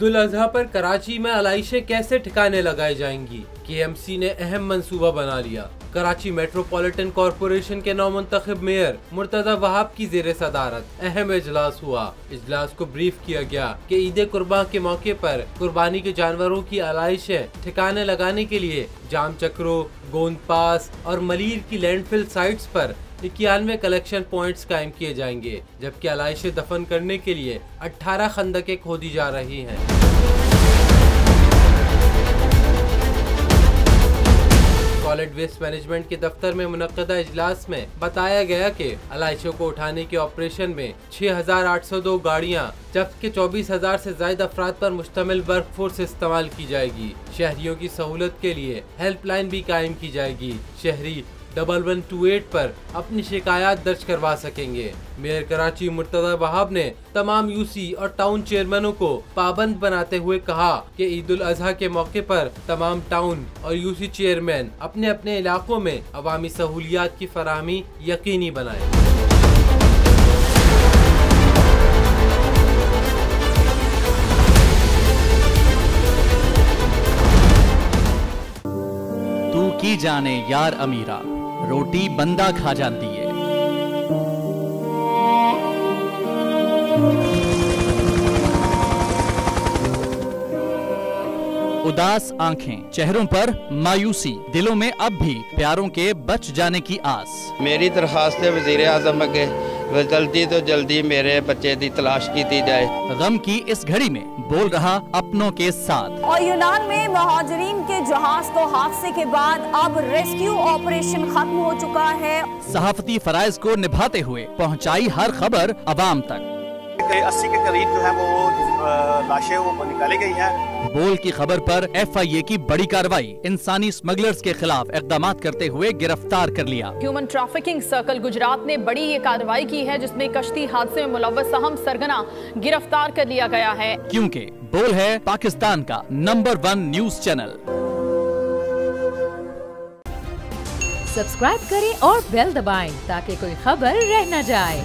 उल अजहा पर कराची में आलाइशें कैसे ठिकाने लगाई जाएंगी, KMC ने अहम मंसूबा बना लिया। कराची मेट्रोपॉलिटन कॉरपोरेशन के नौमुंतखब मेयर मुर्तजा वहाब की जेर सदारत अहम इजलास हुआ। इजलास को ब्रीफ किया गया कि ईद कुर्बान के मौके पर कुर्बानी के जानवरों की आलाइशें ठिकाने लगाने के लिए जाम चक्रों, गोंद पास और मलीर की लैंडफिल साइट्स पर 91 कलेक्शन पॉइंट्स कायम किए जाएंगे, जबकि आलाइशें दफन करने के लिए 18 खंदकें खोदी जा रही हैं। सॉलिड वेस्ट मैनेजमेंट के दफ्तर में मुनक्कदा इजलास में बताया गया कि आलाइशों को उठाने के ऑपरेशन में 6,802 गाड़ियां जबकि 24,000 से ज्यादा अफराद पर मुश्तमिल वर्क फोर्स इस्तेमाल की जाएगी। शहरियों की सहूलत के लिए हेल्पलाइन भी कायम की जाएगी। शहरी 1128 पर अपनी शिकायत दर्ज करवा सकेंगे। मेयर कराची मुर्तजा वहाब ने तमाम UC और टाउन चेयरमैनों को पाबंद बनाते हुए कहा कि ईद उल अजहा के मौके पर तमाम टाउन और UC चेयरमैन अपने अपने इलाकों में अवामी सहूलियात की फराहमी यकीनी बनाएं। तू की जाने यार अमीरा, रोटी बंदा खा जाती है। उदास आंखें, चेहरों पर मायूसी, दिलों में अब भी प्यारों के बच जाने की आस। मेरी दरखास्त है वज़ीर आज़म के जल्दी तो जल्दी मेरे बच्चे की तलाश की जाए। गम की इस घड़ी में बोल रहा अपनों के साथ। और यूनान में महाजरीन के जहाज को हादसे के बाद अब रेस्क्यू ऑपरेशन खत्म हो चुका है। सहाफती फराइज को निभाते हुए पहुंचाई हर खबर अवाम तक। 80 के करीब जो है वो लाशें वो निकाली गई हैं। बोल की खबर पर FIA की बड़ी कार्रवाई, इंसानी स्मगलर्स के खिलाफ इकदाम करते हुए गिरफ्तार कर लिया। ह्यूमन ट्रैफिकिंग सर्कल गुजरात ने बड़ी ये कार्रवाई की है, जिसमें कश्ती हादसे में मुलव्वस अहम सरगना गिरफ्तार कर लिया गया है। क्योंकि बोल है पाकिस्तान का नंबर 1 न्यूज चैनल। सब्सक्राइब करें और बेल दबाएं ताकि कोई खबर रह न जाए।